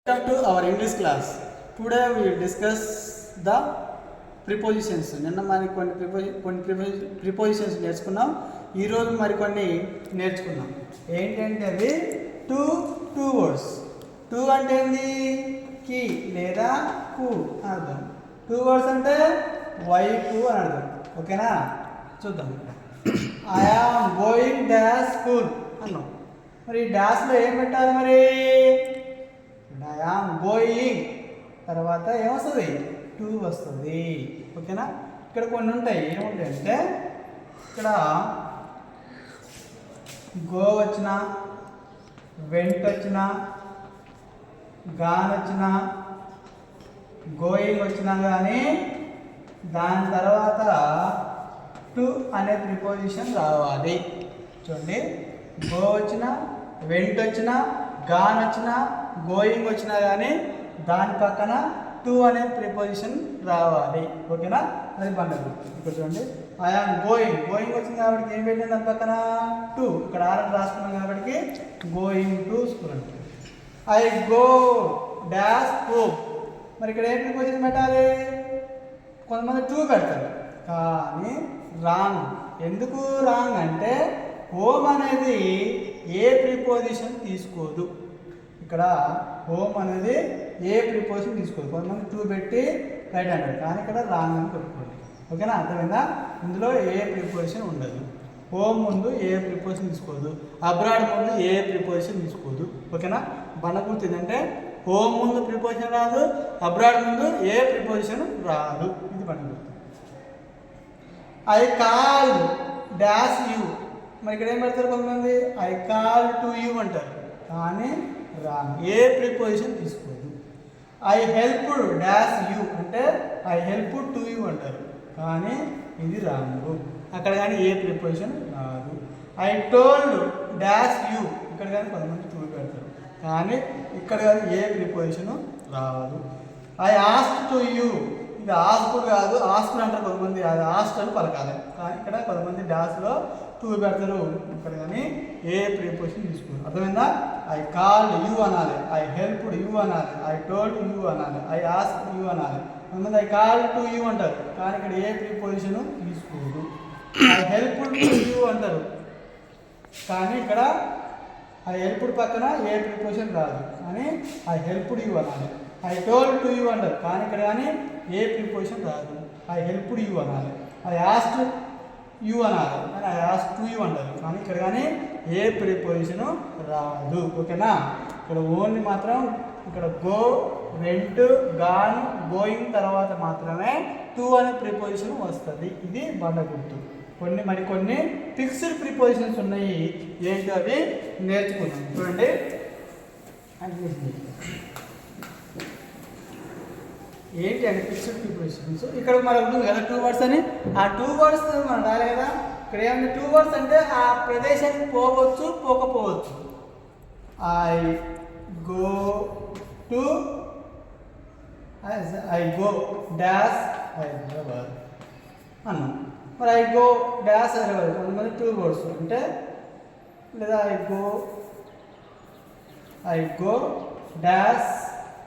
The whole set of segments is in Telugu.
Welcome to our English class. Today we will discuss the prepositions. నిన్న మరి కొన్ని ప్రిపోజిషన్స్ నేర్చుకున్నాం. ఈరోజు మరికొన్ని నేర్చుకున్నాం. ఏంటంటే అవి టూ వర్డ్స్. టూ అంటే ఏంది? కి లేదా కు అర్థం. టూ వర్డ్స్ అంటే వైపు అని అర్థం. ఓకేనా? చూద్దాం. I am going dash school అన్నాం. మరి డాష్లో ఏం పెట్టాలి మరి? ఐ ఆమ్ గోయింగ్ తర్వాత ఏమొస్తుంది? టూ వస్తుంది. ఓకేనా? ఇక్కడ కొన్ని ఉంటాయి. ఏముంటాయి అంటే ఇక్కడ గో వచ్చిన, వెంట వచ్చిన, గాన్ వచ్చిన, గోయింగ్ వచ్చినా కానీ దాని తర్వాత టు అనే ప్రిపోజిషన్ రావాలి. చూడండి, గో వచ్చిన, వెంట వచ్చిన, గాన్ వచ్చిన, గోయింగ్ వచ్చినా కానీ దాని పక్కన టు అనే ప్రిపోజిషన్ రావాలి. ఓకేనా? అది పండుగ. ఇక్కడ చూడండి, ఐఆమ్ గోయింగ్ వచ్చింది కాబట్టి ఏం పెట్టింది దాని పక్కన? టు. ఇక్కడ ఆర్డర్ రాసుకున్నాం కాబట్టి గోయింగ్ టు స్కూల్ అంటే. I go dash home. మరి ఇక్కడ ఏ ప్రిపోజిషన్ పెట్టాలి? కొంతమంది టూ పెడతారు కానీ రాంగ్. ఎందుకు రాంగ్ అంటే హోమ్ అనేది ఏ ప్రిపోజిషన్ తీసుకోదు. ఇక్కడ హోమ్ అనేది ఏ ప్రిపోజిషన్ తీసుకోదు. కొంతమంది టూ పెట్టి రైట్ అంటారు కానీ ఇక్కడ రాంగ్ అని కొట్టుకోండి. ఓకేనా? అర్థమైందా? ఇందులో ఏ ప్రిపోజిషన్ ఉండదు. హోమ్ ముందు ఏ ప్రిపోజిషన్ తీసుకోదు, అబ్రాడ్ ముందు ఏ ప్రిపోజిషన్ తీసుకోదు. ఓకేనా? బండగుర్తు ఏంటంటే హోమ్ ముందు ప్రిపోజిషన్ రాదు, అబ్రాడ్ ముందు ఏ ప్రిపోజిషన్ రాదు. ఇది బండగుర్తు. I call dash you. మరి ఇక్కడ ఏం పెడతారు కొంతమంది? ఐ కాల్ టు యూ అంటారు కానీ రాంగ్. ఏ ప్రిపోజిషన్ తీసుకోదు. ఐ హెల్ప్ డాష్ యూ అంటే ఐ హెల్ప్ టు యూ అంటారు కానీ ఇది రాంగ్. అక్కడ కానీ ఏ ప్రిపోజిషన్ రాదు. I told dash you. ఇక్కడ కానీ కొంతమంది టూ పెడతారు కానీ ఇక్కడ కానీ ఏ ప్రిపోజిషన్ రాదు. I ask to you. ఇది ఆస్క్ కాదు, ఆస్క్ అంటారు కొంతమంది. అది ఆస్క్ అని పలకాలి కానీ ఇక్కడ కొంతమంది డాష్లో టూ పెడతారు. ఇక్కడ కానీ ఏ ప్రిపోజిషన్ తీసుకోరు. అర్థమైందా? ఐ కాల్డ్ యూ అనాలి, ఐ హెల్ప్డ్ యూ అనాలి, ఐ టోల్డ్ యూ అనాలి, ఐ ఆస్క్డ్ యూ అనాలి. కొంతమంది ఐ కాల్డ్ టు యూ అంటారు కానీ ఇక్కడ ఏ ప్రిపోజిషన్ తీసుకోరు. ఐ హెల్ప్డ్ టు యూ అంటారు కానీ ఇక్కడ ఐ హెల్ప్డ్ పక్కన ఏ ప్రిపోజిషన్ రాదు కానీ ఐ హెల్ప్డ్ యూ అనాలి. ఐ టోల్డ్ టు యూ అంటారు కానీ ఇక్కడ కానీ ఏ ప్రిపోజిషన్ రాదు. ఐ హెల్ప్డ్ యూ అనాలి. ఐ ఆస్క్డ్ యూ అనాలి కానీ ఐ ఆస్క్ టు యూ అంటారు కానీ ఇక్కడ కానీ ఏ ప్రిపోజిషన్ రాదు. ఓకేనా? ఇక్కడ ఓన్లీ మాత్రం ఇక్కడ గో, వెంట్, గాన్, గోయింగ్ తర్వాత మాత్రమే టు అనే ప్రిపోజిషన్ వస్తుంది. ఇది బండ గుర్తు. మరికొన్ని ఫిక్స్డ్ ప్రిపోజిషన్స్ ఉన్నాయి. ఏంటో అవి నేర్చుకున్నాం. చూడండి, ఏంటి అంటే ఫిక్స్డ్ ప్రిపోజిషన్స్. ఇక్కడ మనకు ఉంటుంది కదా టూ వర్డ్స్ అని. ఆ టూ వర్డ్స్ మనం రాలే కదా. ఇక్కడ ఏమంటే టూ వర్డ్స్ అంటే ఆ ప్రదేశానికి పోవచ్చు, పోకపోవచ్చు. I go to, I go dash Hyderabad అన్నాం. మరి ఐ గో డాష్ హైదరాబాద్ కొంతమంది టూ వర్డ్స్ అంటే, లేదా ఐ గో డాష్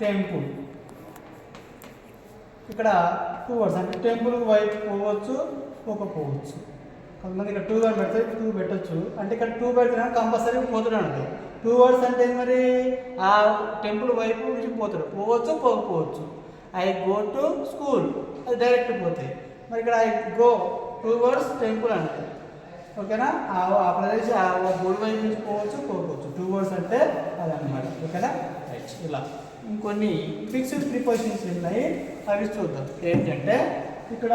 టెంపుల్. ఇక్కడ టూ వర్డ్స్ అంటే టెంపుల్ వైపు పోవచ్చు, పోకపోవచ్చు. కొంతమంది ఇక్కడ టూ వర్డ్ పెడతారు, టూ పెట్టచ్చు. అంటే ఇక్కడ టూ పెడుతున్నా కంపల్సరీ పోతున్నాడు అంటారు. టూ వర్డ్స్ అంటే మరి ఆ టెంపుల్ వైపు నుంచి పోతాడు, పోవచ్చు, పోకపోవచ్చు. ఐ గో టు స్కూల్ అది డైరెక్ట్ పోతాయి. మరి ఇక్కడ I go two words temple అంటారు. ఓకేనా? ఆ ప్రదేశం ఆ గుడి వైపు నుంచి పోవచ్చు, పోకపోవచ్చు. టూ వర్డ్స్ అంటే అదనమాట. ఓకేనా? రైట్. ఇలా ఇంకొన్ని ఫిక్స్డ్ ప్రిపోజిషన్స్ ఉన్నాయి, అవి చూద్దాం. ఏంటంటే ఇక్కడ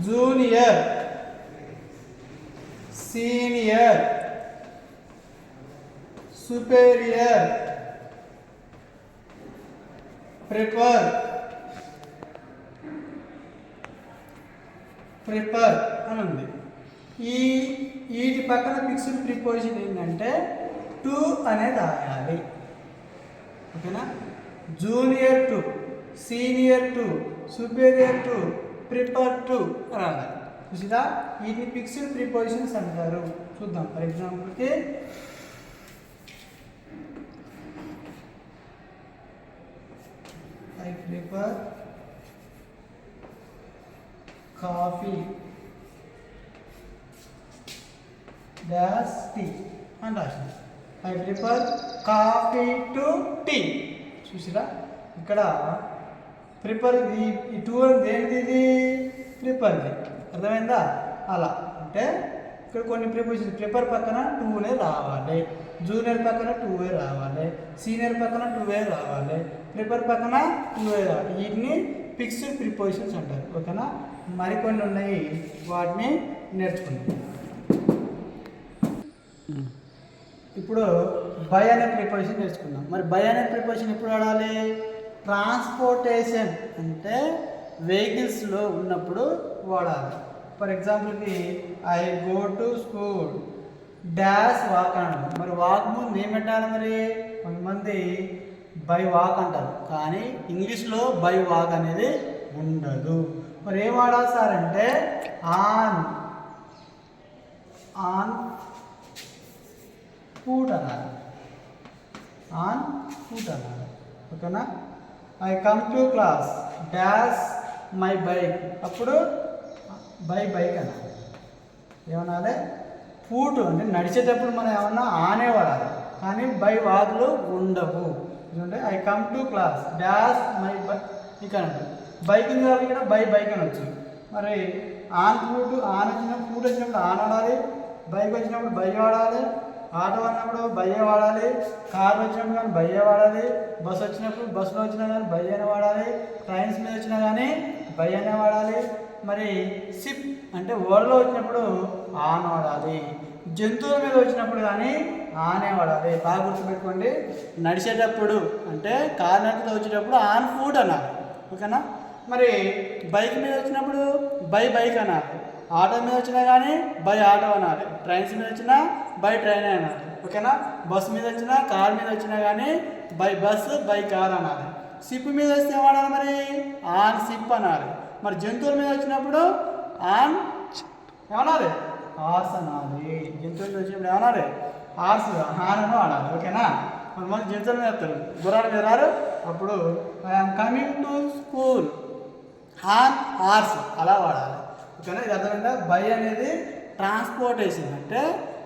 జూనియర్, సీనియర్, సుపీరియర్, ప్రిపర్ అని ఉంది. వీటి పక్కన ఫిక్స్డ్ ప్రిపోజిషన్ ఏంటంటే టు అనేది రాయాలి. ఓకేనా? Junior to, senior to, superior to, prefer to రాయాలి. చూసిరా? వీటిని ఫిక్స్డ్ ప్రిపోజిషన్స్ అంటారు. చూద్దాం. ఫర్ ఎగ్జాంపుల్కి I prefer coffee dash tea అని రాసింది. I prefer coffee to tea. చూసిరా ఇక్కడ ప్రిపర్ ఈ టూ దేనిది, ఇది ప్రిపర్ది. అర్థమైందా? అలా అంటే ఇక్కడ కొన్ని ప్రిపోజిషన్ ప్రిపర్ పక్కన టూనే రావాలి, జూనియర్ పక్కన టూవే రావాలి, సీనియర్ పక్కన టూవే రావాలి, ప్రిపర్ పక్కన టూవే రావాలి. వీటిని ఫిక్స్డ్ ప్రిపోజిషన్స్ అంటారు. ఓకేనా? మరికొన్ని ఉన్నాయి, వాటిని నేర్చుకుందాం. ఇప్పుడు బై అనే ప్రిపోజిషన్ నేర్చుకుందాం. మరి బై అనే ప్రిపోజిషన్ ఎప్పుడు వాడాలి? ట్రాన్స్పోర్టేషన్ అంటే వెహికల్స్లో ఉన్నప్పుడు వాడాలి. ఫర్ ఎగ్జాంపుల్కి I go to school dash walk అన్నాడు. మరి వాక్ ముందు ఏం పెట్టాలి? మరి కొంతమంది బై వాక్ అంటారు, కానీ ఇంగ్లీష్లో బై వాక్ అనేది ఉండదు. మరి ఏం వాడాలి సార్ అంటే ఆన్ ఫుట్ అనాలి, ఆన్ ఫుట్ అనాలి. ఓకేనా? I come to class dash my bike, అప్పుడు బై బైక్ అనాలి. ఏమనాలి? ఫుట్ అంటే నడిచేటప్పుడు మనం ఏమన్నా ఆనే వాడాలి, కానీ బై వాక్లు ఉండవు. ఎందుకంటే I come to class dash my bike, ఇక్కడ బైక్ ఉంది కాబట్టి ఇక్కడ బై బైక్ అనొచ్చు. మరి ఆన్ ఫుట్, ఆన్ వచ్చినప్పుడు ఫుట్ వచ్చినప్పుడు ఆన్ వాడాలి, బైక్ వచ్చినప్పుడు బై వాడాలి, ఆటో అన్నప్పుడు బయ్యే వాడాలి, కార్ వచ్చినప్పుడు కానీ బయ్యే వాడాలి, బస్సు వచ్చినప్పుడు బస్సులో వచ్చినా కానీ బయ్యనే వాడాలి, ట్రైన్స్ మీద వచ్చినా కానీ బయ్యనే వాడాలి. మరి సిప్ అంటే ఓడలో వచ్చినప్పుడు ఆన్ వాడాలి, జంతువుల మీద వచ్చినప్పుడు కానీ ఆనే వాడాలి. బాగా గుర్తుపెట్టుకోండి. నడిచేటప్పుడు అంటే కార్ నడుపుతూ వచ్చేటప్పుడు ఆన్ ఫుట్ అనాలి. ఓకేనా? మరి బైక్ మీద వచ్చినప్పుడు బై బైక్ అనాలి, ఆటో మీద వచ్చినా కానీ బై ఆటో అనాలి, ట్రైన్స్ మీద వచ్చినా బై ట్రైన్ అనాలి. ఓకేనా? బస్సు మీద వచ్చినా కార్ మీద వచ్చినా కానీ బై బస్ బై కార్ అనాలి. సిప్ మీద వస్తే ఏమనాలి? మరి ఆన్ సిప్ అనాలి. మరి జంతువుల మీద వచ్చినప్పుడు ఆన్ ఏమనాలి? హార్స్ అనాలి. జంతువుల మీద వచ్చినప్పుడు ఏమనాలి? హార్స్ హాన్ అని వాడాలి. ఓకేనా? మరి జంతువుల మీద వస్తారు, గుర్రాల మీద రారు, అప్పుడు I'm coming to school on horse అలా వాడాలి. ఓకేనా? ఇది అర్థమైందా? బై అనేది ట్రాన్స్పోర్టేషన్ అంటే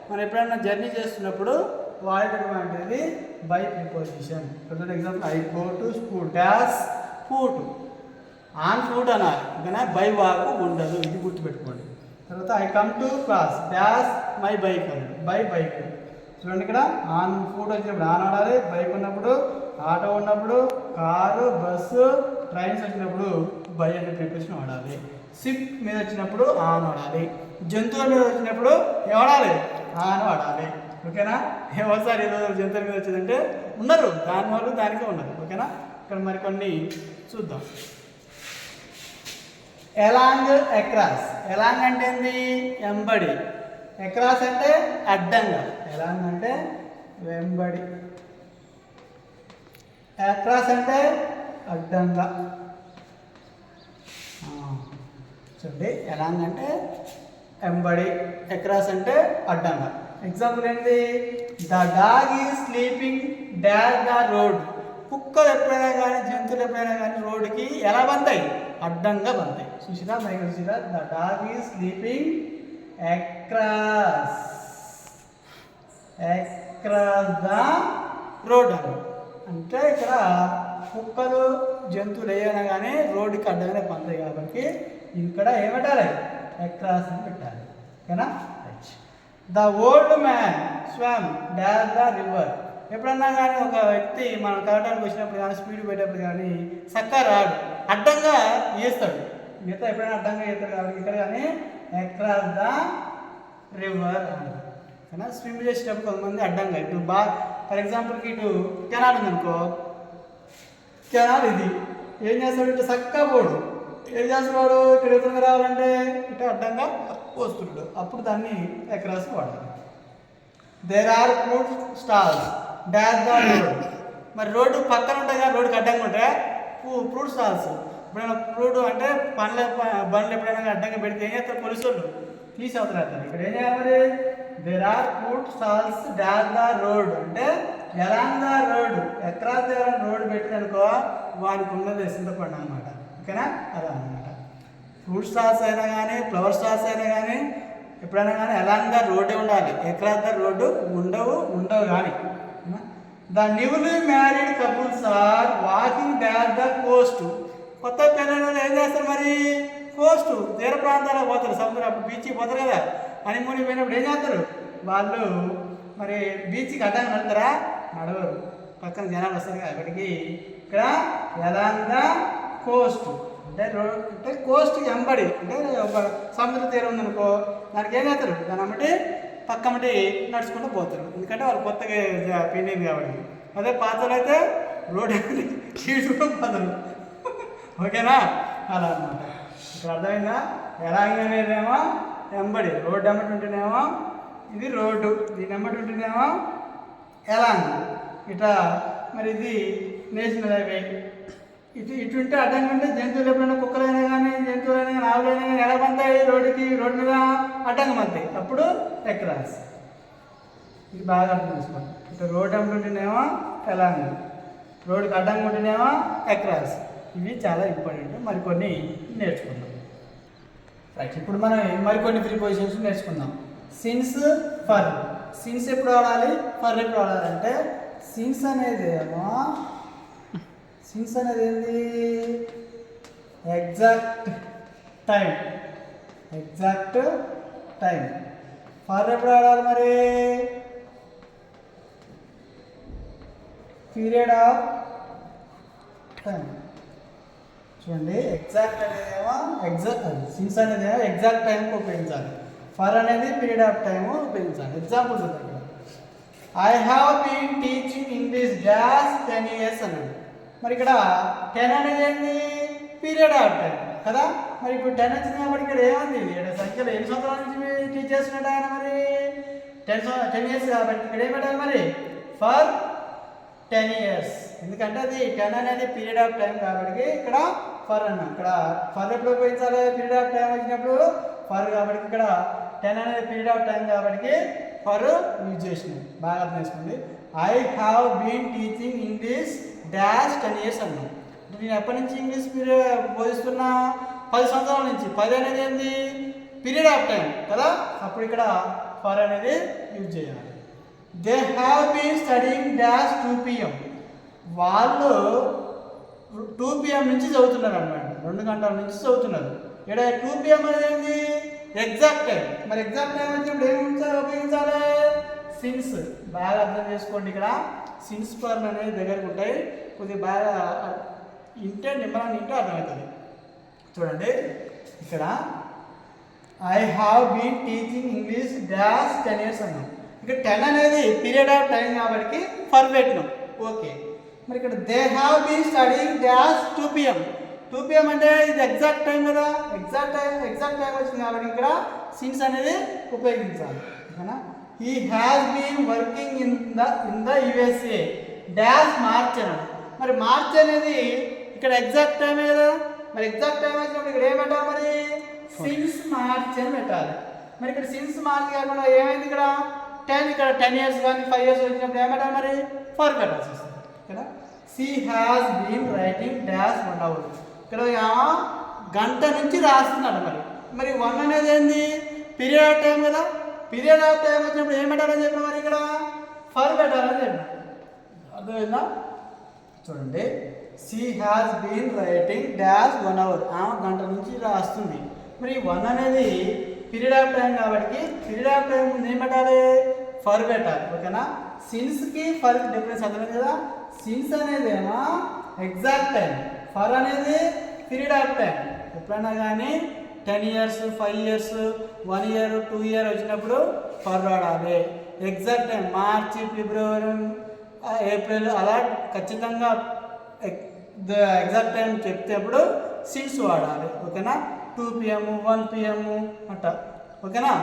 మనం ఎప్పుడైనా జర్నీ చేస్తున్నప్పుడు వాడేటటువంటిది by preposition. For example I go to school dash foot, on foot అనాలి. ఓకేనా? బై వాక్ ఉండదు, ఇది గుర్తుపెట్టుకోండి. తర్వాత I come to class dash my bike అన్నాడు, బై బైక్. చూడండి, ఇక్కడ ఆన్ ఫుట్ వచ్చినప్పుడు ఆన్ ఆడాలి, బైక్ ఉన్నప్పుడు, ఆటో ఉన్నప్పుడు, కారు బస్సు ట్రైన్స్ వచ్చినప్పుడు బై అనే ప్రిపోజిషన్ వాడాలి. సిప్ మీద వచ్చినప్పుడు ఆన్ వాడాలి, జంతువుల మీద వచ్చినప్పుడు ఏమడాలి? ఆన్ వాడాలి. ఓకేనా? ఒకసారి ఏదో జంతువుల మీద వచ్చిందంటే ఉన్నారు, దాని వాళ్ళు దానికే ఉన్నారు. ఓకేనా? ఇక్కడ మరికొన్ని చూద్దాం. Along across. ఎలాంగ్ అంటే ఏంది? వెంబడి. అక్రాస్ అంటే అడ్డంగా. ఎలాంగ్ అంటే వెంబడి, అక్రాస్ అంటే అడ్డంగా. చూడండి, ఎలాంగ్ అంటే వెంబడి, అక్రాస్ అంటే అడ్డంగా. ఎగ్జాంపుల్ ఏంటి? The dog is sleeping dash the road. కుక్కలు ఎప్పుడైనా కానీ జంతువులు ఎప్పుడైనా కానీ రోడ్డుకి ఎలా బంతాయి? అడ్డంగా బంతాయి. చూసిరా మైక్ చూసిరా? The dog is sleeping across the road అంటే ఇక్కడ కుక్కలు జంతువులు ఏమైనా కానీ రోడ్డుకి అడ్డంగానే బంతాయి కాబట్టి ఇక్కడ ఏమంటారు? అక్రాస్ అని పెట్టాలి. ఓకేనా? The old man swarm dash the river. ఎప్పుడన్నా కానీ ఒక వ్యక్తి మనం కలటానికి వచ్చినప్పుడు కానీ స్పీడ్ పెట్టేటప్పుడు కానీ చక్కగా రాడు, అడ్డంగా వేస్తాడు. మిగతా ఎప్పుడైనా అడ్డంగా వేస్తాడు కాబట్టి ఇక్కడ కానీ అక్రాస్ ద రివర్ అంటారు. కానీ స్విమ్ చేసేటప్పుడు కొంతమంది అడ్డంగా, ఇటు ఫర్ ఎగ్జాంపుల్కి ఇటు కెనాల్ ఉందనుకో, కెనాల్ ఇది ఏం చేస్తాడు? ఇటు చక్కగా పోడు, ఏం చేస్తున్నాడు? ఇక్కడ ఎదురుగా రావాలంటే ఇటు అడ్డంగా వస్తున్నాడు, అప్పుడు దాన్ని అక్రాస్ వాడాలి. There are fruit stalls dash the road. మరి రోడ్డు పక్కన ఉంటాయి కదా, రోడ్డుకి అడ్డంగా ఉంటాయి ఫ్రూట్ స్టాల్స్. ఎప్పుడైనా ఫ్రూట్ అంటే బండ్లు ఎప్పుడైనా అడ్డంగా పెడితే ఏం చేస్తారు? పోలీసు వాళ్ళు తీసి అవుతారు. ఇక్కడ ఏం చేయాలి? There are fruit stalls dash the road అంటే along the road, across the road పెట్టిన అనుకో వానికి ఉన్నది చింతపండు అనమాట. ఓకేనా? అలా అనమాట. ఫ్రూట్ స్టాల్స్ అయినా కానీ ఫ్లవర్ స్టాల్స్ అయినా కానీ ఎప్పుడైనా కానీ ఎలాంగా రోడ్డే ఉండాలి. ఎక్కడ రోడ్డు ఉండవు కానీ. The newly married couples are walking back the coast. కొత్త పిల్లలు ఏం చేస్తారు మరి? కోస్ట్ తీర ప్రాంతాలకు పోతారు. సముద్రం అప్పుడు బీచ్కి పోతారు కదా. హనీమూన్కి పోయినప్పుడు ఏం చేస్తారు వాళ్ళు? మరి బీచ్కి అడ్డంగా నడతారా? నడవరు. పక్కన జనాలు వస్తారు అక్కడికి. ఇక్కడ ఎలాంగా కోస్ట్ అంటే కోస్ట్ ఎంబడి అంటే సముద్ర తీరం ఉందనుకో, దానికి ఏం చేస్తారు? దాని అమ్మటి పక్కమటి నడుచుకుంటూ పోతారు. ఎందుకంటే వాళ్ళు కొత్తగా పెళ్ళింది కాబట్టి. అదే పాతలు అయితే రోడ్డు చీడ్చుకుంటూ పోతారు. ఓకేనా? అలా అన్నమాట. ఇక్కడ అర్థమైందా? ఎలాగనేదేమో ఎంబడి రోడ్డు ఎమ్మటి ఉంటేనేమో ఇది రోడ్డు, దీని ఎమ్మటి ఉంటేనేమో ఎలాంగ్. ఇట్లా మరి ఇది నేషనల్ హైవే. ఇటుంటే అడ్డంగా ఉంటే జంతువులు ఎప్పుడైనా కుక్కలైనా కానీ జంతువులైనా కానీ ఆవులైనా కానీ ఎలా పంతాయి? రోడ్డు మీద అడ్డంగా పంతాయి. అప్పుడు ఎక్రాస్. ఇది బాగా అర్థం చేసుకోండి. ఇట్లా రోడ్డు అమ్ముంటేనేమో ఎలాంగ్, రోడ్డుకి అడ్డంగా ఉంటేనేమో ఎక్రాస్. ఇవి చాలా ఇంపార్టెంట్. మరికొన్ని నేర్చుకుందాం. రైట్, ఇప్పుడు మనం మరికొన్ని ప్రిపోజిషన్స్ నేర్చుకుందాం. Since, for. సిన్స్ ఎప్పుడు వాడాలి, ఫర్ ఎప్పుడు వాడాలంటే సిన్స్ అనేది ఏంది? Exact time. ఫర్ ఎప్పుడు వాడాలి మరి? Period of time. చూడండి, ఎగ్జాక్ట్ అనేదేమో సిన్స్ అనేదేమో ఎగ్జాక్ట్ టైంకి ఉపయోగించాలి. ఫర్ అనేది పీరియడ్ ఆఫ్ టైము ఉపయోగించాలి. ఎగ్జాంపుల్స్ ఉంటాయి ఇక్కడ. I have been teaching English dash 10 years అన్నాడు. మరి ఇక్కడ 10 అనేది ఏంటి? పీరియడ్ ఆఫ్ టైం కదా. మరి ఇప్పుడు 10 వచ్చింది కాబట్టి ఇక్కడ ఏముంది? ఇక్కడ సంఖ్యలో ఎన్ని సంవత్సరాల నుంచి టీచ్ చేస్తున్నాడు ఆయన? మరి 10 years కాబట్టి ఇక్కడ ఏం పెట్టాలి మరి? For 10 years. ఎందుకంటే అది 10 అనేది పీరియడ్ ఆఫ్ టైం కాబట్టి ఇక్కడ ఫర్ అన్నా. ఇక్కడ ఫర్ ఎప్పుడు ఉపయోగించాలి? పీరియడ్ ఆఫ్ టైం వచ్చినప్పుడు ఫర్. కాబట్టి ఇక్కడ 10 అనేది పీరియడ్ ఆఫ్ టైం కాబట్టి ఫర్ యూజ్ చేసినాం. బాగా అర్థం చేసుకోండి. I have been teaching English dash 10 years అన్నాం. నేను ఎప్పటి నుంచి ఇంగ్లీష్ పీరియడ్ బోధిస్తున్నా? 10 సంవత్సరాల నుంచి. 10 అనేది ఏంది? పీరియడ్ ఆఫ్ టైం కదా. అప్పుడు ఇక్కడ ఫర్ అనేది యూజ్ చేయాలి. They have been studying dash 2 PM. వాళ్ళు 2 PM నుంచి చదువుతున్నారు అన్నమాట. 2 గంటల నుంచి చదువుతున్నారు. ఇక్కడ 2 PM అనేది ఏంది? Exact time. మరి ఎగ్జాక్ట్ టైం వచ్చినప్పుడు ఏం ఉపయోగించాలి? సిన్స్. బాగా అర్థం చేసుకోండి. ఇక్కడ సిన్స్ పర్లు అనేది దగ్గరకు ఉంటాయి. కొద్దిగా బాగా నిమ్మలాన్ని ఇంటే అర్థమవుతుంది. చూడండి, ఇక్కడ I have been teaching English dash 10 years అన్నాం. ఇక్కడ 10 అనేది పీరియడ్ ఆఫ్ టైం కాబట్టి ఫర్ పెట్టినాం. ఓకే. మరి ఇక్కడ they have been studying dash 2 PM. 2 PM అంటే ఇది ఎగ్జాక్ట్ టైం కదా. ఎగ్జాక్ట్ టైం వచ్చింది కాబట్టి ఇక్కడ సిన్స్ అనేది ఉపయోగించాలి. ఓకేనా? He has been working in the USA dash March అన్నాడు. మరి మార్చ్ అనేది ఇక్కడ ఎగ్జాక్ట్ టైమే కదా. మరి ఎగ్జాక్ట్ టైం వచ్చినప్పుడు ఇక్కడ ఏం పెట్టాలి మరి? సిన్స్ మార్చ్ అని పెట్టాలి. మరి ఇక్కడ సిన్స్ మార్చ్ కాకుండా ఏమైంది? ఇక్కడ 10, ఇక్కడ 10 years కానీ 5 years వచ్చినప్పుడు ఏం పెట్టాలి మరి? ఫర్ పెట్టాల్సి వస్తుంది. ఓకేనా? She has been writing dash 1 hour. ఇక్కడ గంట నుంచి రాస్తున్నాడు. మరి 1 అనేది ఏంది? పీరియడ్ ఆఫ్ టైం కదా. పీరియడ్ ఆఫ్ టైం వచ్చినప్పుడు ఏం పెట్టాలని చెప్పిన మరి? ఇక్కడ ఫర్ పెట్టాలని చెప్పిన. అర్థమైందా? చూడండి, she has been writing dash 1 hour. గంట నుంచి రాస్తుంది. మరి 1 అనేది పీరియడ్ ఆఫ్ టైం కాబట్టి పీరియడ్ ఆఫ్ టైం ముందు ఏం పెట్టాలి? ఫర్ పెట్టాలి. ఓకేనా? సిన్స్కి ఫర్కి డిఫరెన్స్ అర్థమైంది కదా. సిన్స్ అనేది ఏమో ఎగ్జాక్ట్ టైం, ఫర్ అనేది పీరియడ్ ఆఫ్ టైం. ఎప్పుడైనా కానీ 10 years, 5 years, 1 year, 2 year వచ్చినప్పుడు ఫర్ వాడాలి. ఎగ్జాక్ట్ టైం మార్చి, ఫిబ్రవరి, ఏప్రిల్ అలా ఖచ్చితంగా ఎగ్జాక్ట్ టైం చెప్తేప్పుడు సిన్స్ వాడాలి. ఓకేనా? 2 PM, 1 PM అట్లా. ఓకేనా?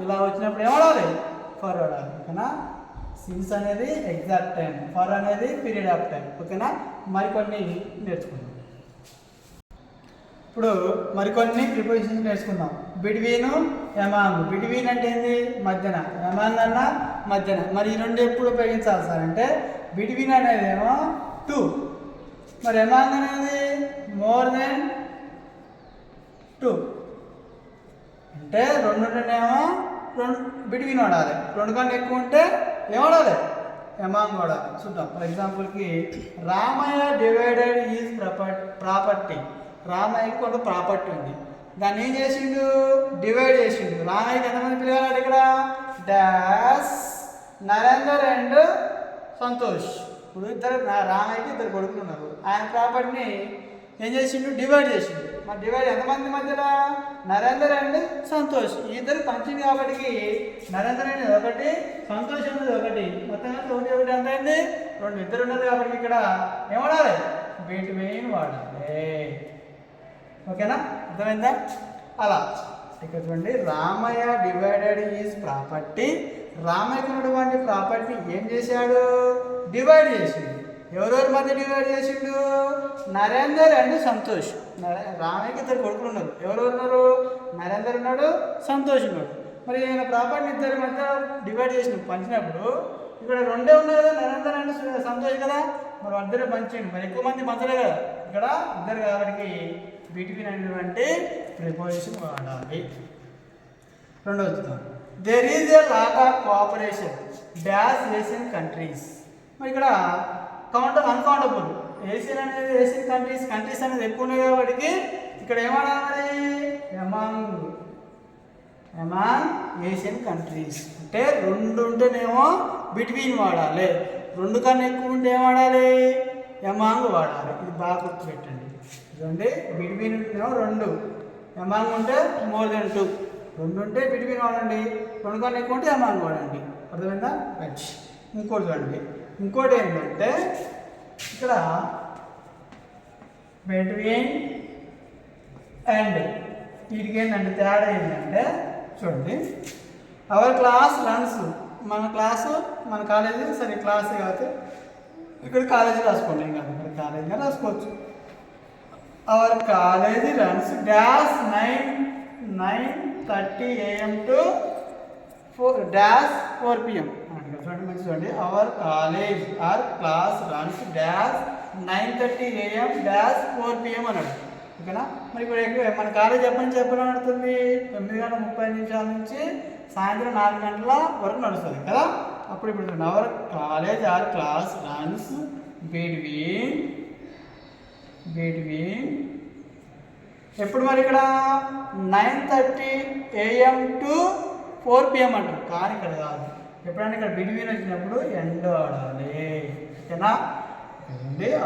ఇలా వచ్చినప్పుడు ఏం వాడాలి? ఫర్ వాడాలి. ఓకేనా? సిన్స్ అనేది ఎగ్జాక్ట్ టైం, ఫర్ అనేది పీరియడ్ ఆఫ్ టైం. ఓకేనా? మరికొన్ని నేర్చుకుందాం. ఇప్పుడు మరికొన్ని ప్రిపోజిషన్స్ నేర్చుకుందాం. Between, among. బిట్వీన్ అంటే ఏంది? మధ్యన. ఎమాంగ్ అన్న మధ్యన. మరి ఈ రెండు ఎప్పుడు ఉపయోగించాలి సార్ అంటే బిట్వీన్ అనేదేమో 2 మరి ఎమాంగ్ అనేది మోర్ దెన్ 2 అంటే 2 ఉంటేనేమో 2 బిట్వీన్ వాడాలి, 2 కన్నా ఎక్కువ ఉంటే ఏం వాడాలి, ఎమాంగ్ వాడాలి. చూద్దాం. ఫర్ ఎగ్జాంపుల్కి రామయ్య డివైడెడ్ ఈజ్ ప్రాపర్టీ. రామయ్యకి కొంత ప్రాపర్టీ ఉంది, దాన్ని ఏం చేసిండు, డివైడ్ చేసిండు. రామయ్యకి ఎంతమంది పిల్లగాడు ఇక్కడ, డాష్ నరేందర్ అండ్ సంతోష్. ఇప్పుడు రామయ్యకి 2 కొడుకులు ఉన్నారు. ఆయన ప్రాపర్టీని ఏం చేసిండు, డివైడ్ చేసిండు. మరి డివైడ్ ఎంతమంది మధ్యలో, నరేందర్ అండ్ సంతోష్. ఈ 2 పంచింది కాబట్టి నరేందర్ అనేది 1, సంతోష్ అనేది 1, మొత్తంగా 1 ఎంత అయింది, 2. ఇద్దరు ఉన్నది కాబట్టి ఇక్కడ ఏం వాడాలి, బిట్వీన్ వాడాలి. ఓకేనా, అర్థమైందా? అలా ఇక్కడ చూడండి, రామయ్య డివైడెడ్ ఈజ్ ప్రాపర్టీ. రామయ్యకి ఉన్నటువంటి ప్రాపర్టీ ఏం చేశాడు, డివైడ్ చేసిండు. ఎవరెవరి మధ్య డివైడ్ చేసిండు, నరేందర్ అండ్ సంతోష్. రామయ్యకి 2 కొడుకులు ఉన్నారు. ఎవరెవరు ఉన్నారు, నరేందర్ ఉన్నాడు, సంతోష్ ఉన్నాడు. మరి ఆయన ప్రాపర్టీ 2 మధ్య డివైడ్ చేసిన పంచినప్పుడు ఇక్కడ 2 ఉన్నాయి కదా, నరేందర్ అండ్ సంతోష్ కదా, మరి 2 పంచిండు. మరి ఎక్కువ మంది పంచలే కదా, ఇక్కడ 2 కాబట్టి బిట్వీన్ అనేటువంటి ప్రిపోజిషన్ వాడాలి. రెండవది, there is a lot of cooperation dash Asian countries. మరి ఇక్కడ అన్కౌంటబుల్ ఏషియన్ అనేది, ఏషియన్ కంట్రీస్ అనేది ఎక్కువ ఉన్నాయి కాబట్టి ఇక్కడ ఏమడాలి, ఎమాంగ్ ఏషియన్ కంట్రీస్. అంటే 2 ఉంటేనేమో బిట్వీన్ వాడాలి, 2 కన్నా ఎక్కువ ఉంటే ఏం వాడాలి, ఎమాంగ్ వాడాలి. ఇది బాగా గుర్తుపెట్టండి. చూడండి, బిట్వీన్ ఉంటేనేమో 2, ఎమాంగ్ ఉంటే మోర్ దెన్ 2. 2 ఉంటే బిట్వీన్ వాడండి, 2 కన్నా ఎక్కువ ఉంటే ఎమాంగ్ వాడండి. అర్థమైందా? రైట్. ఇంకోటి చూడండి, ఇంకోటి ఏంటంటే ఇక్కడ బిట్వీన్ అండ్ వీటికి ఏంటంటే తేడా ఏంటంటే చూడండి, అవర్ క్లాస్ రన్స్. మన క్లాసు, మన కాలేజీ, సరే క్లాస్ కాబట్టి ఇక్కడ కాలేజీ రాసుకోండి, ఇంకా ఇక్కడ కాలేజీగా రాసుకోవచ్చు. Our college runs dash 9:30 AM to 4 PM. చూడండి, మంచి చూడండి, our college or class runs dash 9:30 AM dash 4 PM అన్నాడు. ఓకేనా? మరి ఇప్పుడు మన కాలేజ్ ఎప్పటి నుంచి ఎప్పుడు నడుస్తుంది, 9:30 నుంచి సాయంత్రం 4 గంటల వరకు నడుస్తుంది కదా. అప్పుడు ఇప్పుడు చూడండి, our college or class runs between ఎప్పుడు మరి ఇక్కడ 9:30 AM to 4 PM అంటారు. కానీ ఇక్కడ కాదు, ఎప్పుడైనా ఇక్కడ బిట్వీన్ వచ్చినప్పుడు ఎండ్ వాడాలి. ఓకేనా?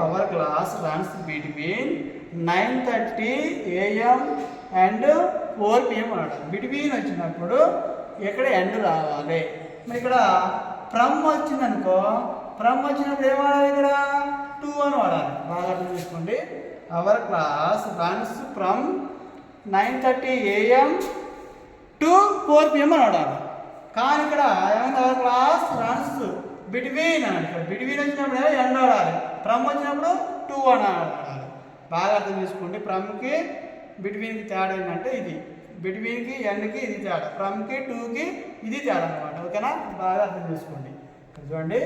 Our class runs between 9:30 AM and 4 PM అన్నాడు. బిట్వీన్ వచ్చినప్పుడు ఇక్కడ ఎండ్ రావాలి. మరి ఇక్కడ ఫ్రమ్ వచ్చిందనుకో, ఫ్రమ్ వచ్చినప్పుడు ఏం వాడాలి, ఇక్కడ 2 అని వాడాలి. బాగా అర్థం చేసుకోండి. Our class runs from 9:30 AM to 4 PM అని వాడాలి. కానీ ఇక్కడ ఏమైంది, అవర్ క్లాస్ రన్స్ బిట్వీన్ అన్నాడు. ఇక్కడ బిట్వీన్ వచ్చినప్పుడు ఎండ్ వాడాలి, ఫ్రమ్ వచ్చినప్పుడు 2 అని వాడాలి. బాగా అర్థం చేసుకోండి. ఫ్రమ్కి బిట్వీన్కి తేడా ఏంటంటే ఇది, బిట్వీన్కి ఎండ్కి ఇది తేడా, ఫ్రమ్కి 2కి ఇది తేడా అనమాట. ఓకేనా? బాగా అర్థం చేసుకోండి. చూడండి,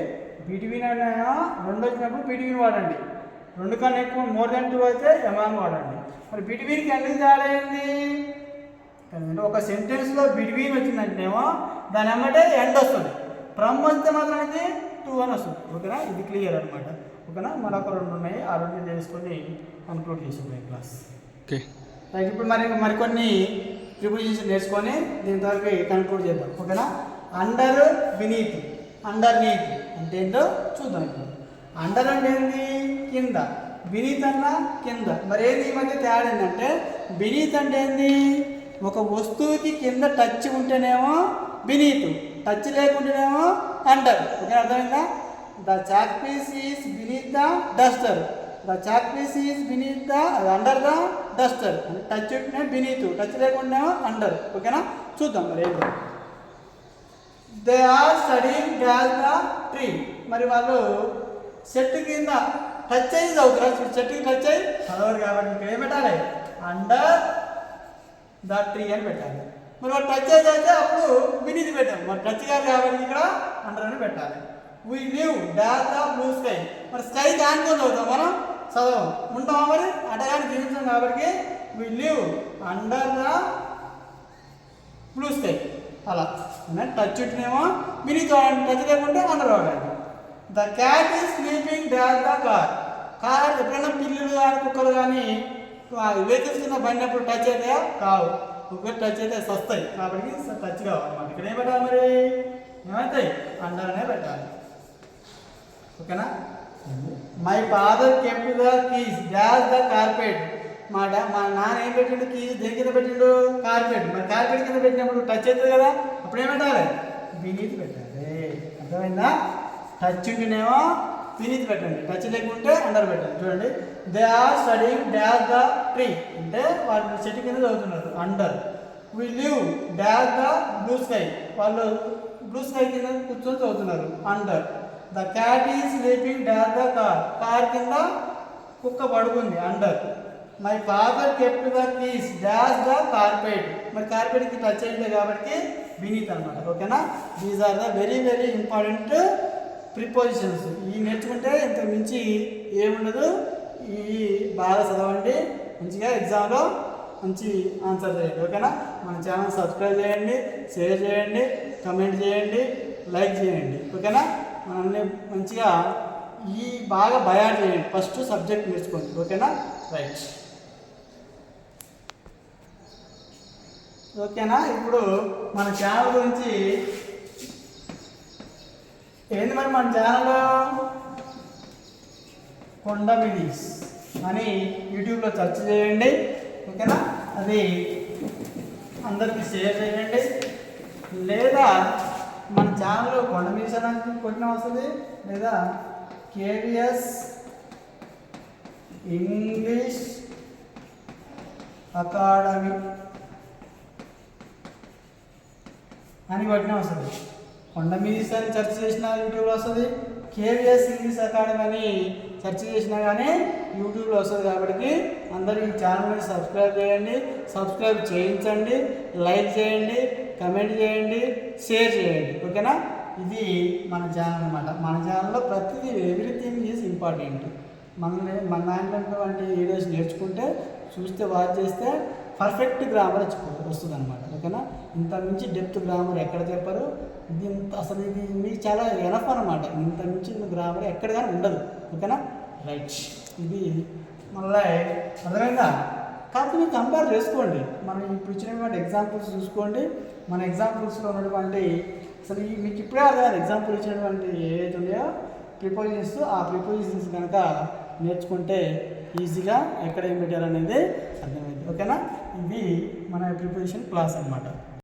బిట్వీన్ అనే 2 వచ్చినప్పుడు బిట్వీన్ వాడండి, 2 కన్నా ఎక్కువ మోర్ దెన్ 2 అయితే ఎమాంగ్ వాడండి. మరి బిట్వీన్కి ఎండ్కి తేడా ఏంది, ఒక సెంటెన్స్లో బిట్వీన్ వచ్చిందంటేనేమో దాని ఎమ్మటే ఎండ్ వస్తుంది, ఫ్రమ్ వస్తే మాత్రానికి 2 అని వస్తుంది. ఓకేనా? ఇది క్లియర్ అనమాట. ఓకేనా? మరొక 2 ఉన్నాయి, ఆ 2 చేసుకొని కన్క్లూడ్ చేసాం క్లాస్. ఓకే, ఇప్పుడు మరికొన్ని ప్రిపోజిషన్ నేర్చుకొని దీని తర్వాత కన్క్లూడ్ చేద్దాం. ఓకేనా? అండర్, బినీత్, అండర్నీత్ అంటే ఏంటో చూద్దాం. ఇప్పుడు అండర్ అంటే ఏంటి, కింద, బినీత్ అన్న కింద. మరి ఏంది ఈ మధ్య తేడా ఏంటంటే, బినీత్ అంటే ఏంది, ఒక వస్తువుకి కింద టచ్ ఉంటేనేమో బినీత్, టచ్ లేకుంటేనేమో అండర్. ఓకే, అర్థమైందా? The chalk piece is beneath the duster, the chalk piece is beneath the under the duster. అంటే టచ్ ఉంటేనే బినీత్, టచ్ లేకుండా అండర్. ఓకేనా? చూద్దాం మరి ఏంటో. They are studying dash the tree. మరి వాళ్ళు చెట్టు కింద టచ్ అయ్యి చదువుతారు, చెట్టుకి టచ్ అయ్యి చదవరు కాబట్టి ఇక్కడ ఏం పెట్టాలి, అండర్ ద ట్రీ అని పెట్టాలి. మరి వాళ్ళు టచ్ అయితే అప్పుడు బినీత్ పెట్టాము, మరి టచ్ కాదు కాబట్టి ఇక్కడ అండర్ అని పెట్టాలి. We live dash the blue sky. మరి స్కైకి ఆనుకొని చదువుతాం మనం, చదవం ఉంటావా మరి అటగాని జీవించాం కాబట్టి we live under the blue sky అలా టచ్ ఉంటేనేమో బినీత్ టచ్ లేకుంటే అండర్ వాడాలి. The cat is sleeping dash the car ఎప్పుడైనా పిల్లులు కానీ కుక్కలు కానీ వెహికల్స్ కింద పడినప్పుడు టచ్ అయితే కావు, కుక్కర్ టచ్ అయితే వస్తాయి కాబట్టి టచ్ కావాలన్నమాట. ఇక్కడ ఏం పెట్టాలి మరి ఏమవుతాయి అండర్ అనే పెట్టాలి. ఓకేనా. My father kept the keys dash the carpet. మా నాన్న ఏం పెట్టిండు కీస్ దేని కింద పెట్టిండు కార్పెట్. మరి కార్పెట్ కింద పెట్టినప్పుడు టచ్ అవుతుంది కదా అప్పుడు ఏం పెట్టాలి బినీత్ పెట్టాలి. అర్థమైందా. టచ్ ఉంటేనేమో బినీత్ పెట్టండి, టచ్ లేకుంటే అండర్ పెట్టండి. చూడండి they are studying dash the tree అంటే వాళ్ళు చెట్టు కింద చదువుతున్నారు under. We live dash the blue sky వాళ్ళు బ్లూ స్కై కింద కూర్చొని చదువుతున్నారు under. The cat is sleeping dash the car కింద కుక్క పడుకుంది under. My father kept the keys dash the carpet మరి కార్పెట్కి టచ్ అయింది కాబట్టి బినీత్ అనమాట. ఓకేనా. These are the very very important prepositions. ఇవి నేర్చుకుంటే ఇంత మించి ఏముండదు. ఇవి బాగా చదవండి, మంచిగా ఎగ్జామ్లో మంచి ఆన్సర్ చేయండి. ఓకేనా. మన ఛానల్ సబ్స్క్రైబ్ చేయండి, షేర్ చేయండి, కమెంట్ చేయండి, లైక్ చేయండి. ఓకేనా. మనల్ని మంచిగా ఈ బాగా బయాడ్ చేయండి. ఫస్ట్ సబ్జెక్ట్ నేర్చుకోండి. ఓకేనా. రైట్. ఓకేనా. ఇప్పుడు మన ఛానల్ గురించి ఏంది మరి మన ఛానల్లో కొండమినీస్ అని యూట్యూబ్లో సెర్చ్ చేయండి. ఓకేనా. అది అందరికీ షేర్ చేయండి. లేదా మన ఛానల్లో కొండమినీస్ అని కొట్టిన వస్తుంది, లేదా కేవిఎస్ ఇంగ్లీష్ అకాడమీ అని కొట్టిన వస్తుంది. కొండమినీస్ అని సెర్చ్ చేసిన యూట్యూబ్లో వస్తుంది, కేవిఎస్ ఇంగ్లీష్ అకాడమీ అని సెర్చ్ చేసినా కానీ యూట్యూబ్లో వస్తుంది. కాబట్టి అందరూ ఈ ఛానల్ని సబ్స్క్రైబ్ చేయండి, సబ్స్క్రైబ్ చేయించండి, లైక్ చేయండి, కమెంట్ చేయండి, షేర్ చేయండి. ఓకేనా. ఇది మన ఛానల్ అనమాట. మన ఛానల్లో ప్రతిదీ ఎవ్రీథింగ్ ఈజ్ ఇంపార్టెంట్. మన దాంట్లో ఉన్నటువంటి వీడియోస్ నేర్చుకుంటే చూస్తే వాచ్ చేస్తే పర్ఫెక్ట్ గ్రామర్ వస్తుంది అనమాట. ఓకేనా. ఇంత మించి డెప్త్ గ్రామర్ ఎక్కడ చెప్పరు. ఇది అసలు ఇది మీకు చాలా ఎనఫ్ అనమాట. ఇంత మించి గ్రామర్ ఎక్కడ కానీ ఉండదు. ఓకేనా. రైట్. ఇది మళ్ళీ అర్థమైందా. కాకపోతే మీరు కంపేర్ చేసుకోండి. మనం ఇప్పుడు ఇచ్చినటువంటి ఎగ్జాంపుల్స్ చూసుకోండి. మన ఎగ్జాంపుల్స్లో ఉన్నటువంటి అసలు మీకు ఇప్పుడే అర్థం ఎగ్జాంపుల్ ఇచ్చినటువంటి ఏవైతే ఉన్నాయో ప్రిపోజిషన్స్, ఆ ప్రిపోజిషన్స్ కనుక నేర్చుకుంటే ఈజీగా ఎక్కడ ఏం పెట్టారనేది అర్థమైంది. ఓకేనా. ఇది మన ప్రిపోజిషన్ క్లాస్ అనమాట.